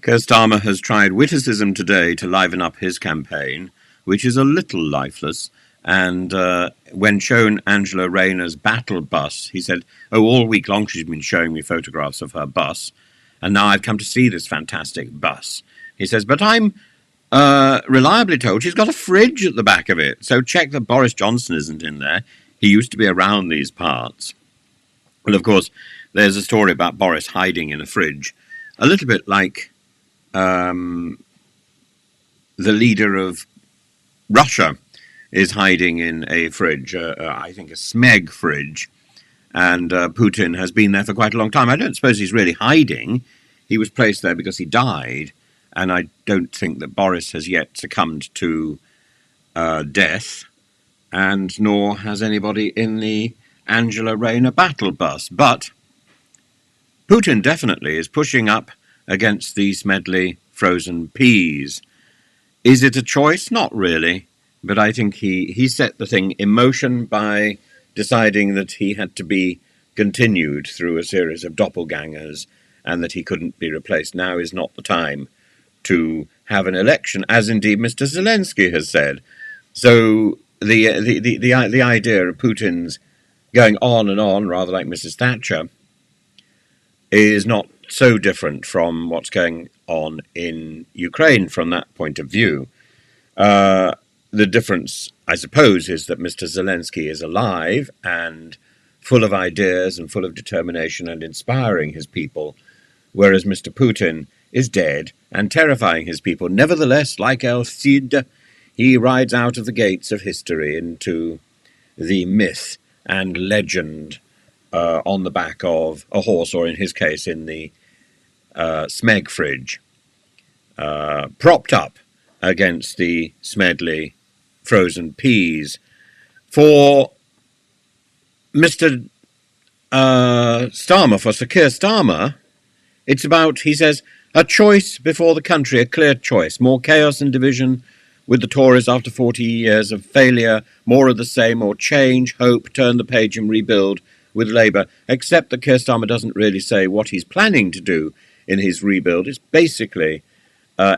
Keir Starmer has tried witticism today to liven up his campaign, which is a little lifeless. And when shown Angela Rayner's battle bus, he said, "Oh, all week long she's been showing me photographs of her bus, and now I've come to see this fantastic bus." He says, "But I'm reliably told she's got a fridge at the back of it, so check that Boris Johnson isn't in there. He used to be around these parts." Well, of course, there's a story about Boris hiding in a fridge, a little bit like the leader of Russia is hiding in a fridge, I think a Smeg fridge, and Putin has been there for quite a long time. I don't suppose he's really hiding. He was placed there because he died, and I don't think that Boris has yet succumbed to death, and nor has anybody in the Angela Rayner battle bus. But Putin definitely is pushing up against the Smedley frozen peas. Is it a choice? Not really. But I think he set the thing in motion by deciding that he had to be continued through a series of doppelgangers and that he couldn't be replaced. Now is not the time to have an election, as indeed Mr. Zelensky has said. So the idea of Putin's going on and on, rather like Mrs. Thatcher, is not so different from what's going on in Ukraine from that point of view. The difference, I suppose, is that Mr. Zelensky is alive and full of ideas and full of determination and inspiring his people, whereas Mr. Putin is dead and terrifying his people. Nevertheless, like El Cid, he rides out of the gates of history into the myth and legend on the back of a horse, or in his case, in the Smeg fridge, propped up against the Smedley frozen peas. For Mr. Starmer, for Sir Keir Starmer, it's about, he says, a choice before the country, a clear choice. More chaos and division with the Tories after 40 years of failure, more of the same, or change, hope, turn the page and rebuild with Labour, except that Keir Starmer doesn't really say what he's planning to do in his rebuild. It's basically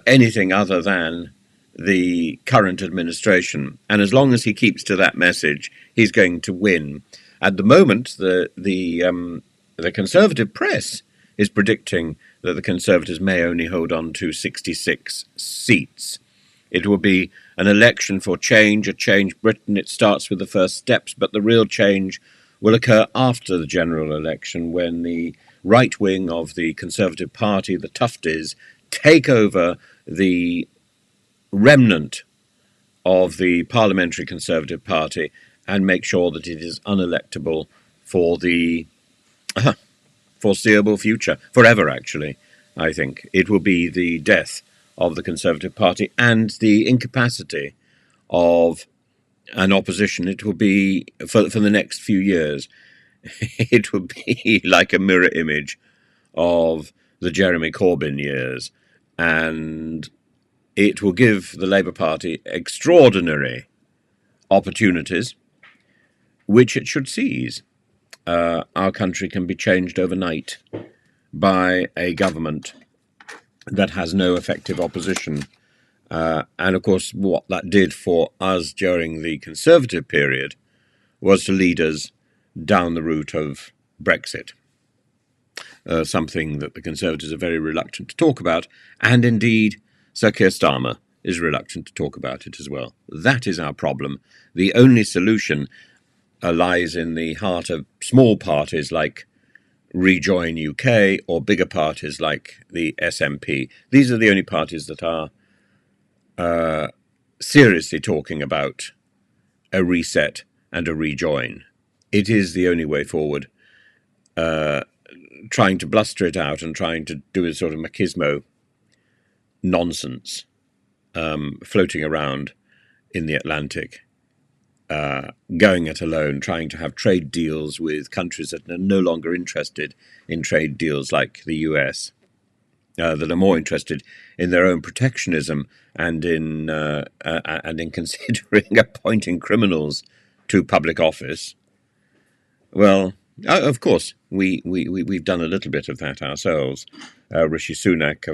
anything other than the current administration. And as long as he keeps to that message, he's going to win. At the moment, the Conservative press is predicting that the Conservatives may only hold on to 66 seats. It will be an election for change, a change Britain. It starts with the first steps, but the real change will occur after the general election, when the right wing of the Conservative Party, the Tufties, take over the remnant of the Parliamentary Conservative Party and make sure that it is unelectable for the foreseeable future, forever actually. I think it will be the death of the Conservative Party and the incapacity of an opposition. It will be, for the next few years, it will be like a mirror image of the Jeremy Corbyn years, and it will give the Labour Party extraordinary opportunities, which it should seize. Our country can be changed overnight by a government that has no effective opposition. And of course, what that did for us during the Conservative period was to lead us down the route of Brexit, something that the Conservatives are very reluctant to talk about, and indeed Sir Keir Starmer is reluctant to talk about it as well. That is our problem. The only solution lies in the heart of small parties like Rejoin UK or bigger parties like the SNP. These are the only parties that are seriously talking about a reset and a rejoin. It is the only way forward. Trying to bluster it out and trying to do a sort of machismo nonsense, floating around in the Atlantic, going it alone, trying to have trade deals with countries that are no longer interested in trade deals like the US, that are more interested in their own protectionism and in considering appointing criminals to public office. Well, of course, we've done a little bit of that ourselves. Rishi Sunak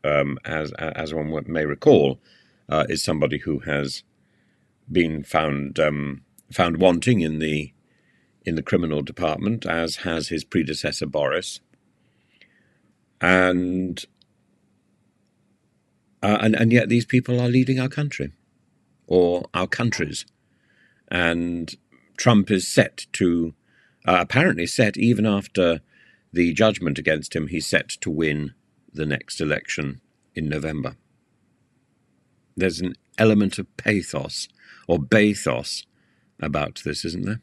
as one may recall, is somebody who has been found wanting in the criminal department, as has his predecessor Boris, and yet these people are leading our country, or our countries, and Trump is set to, apparently set even after the judgment against him, he's set to win the next election in November. There's an element of pathos or bathos about this, isn't there?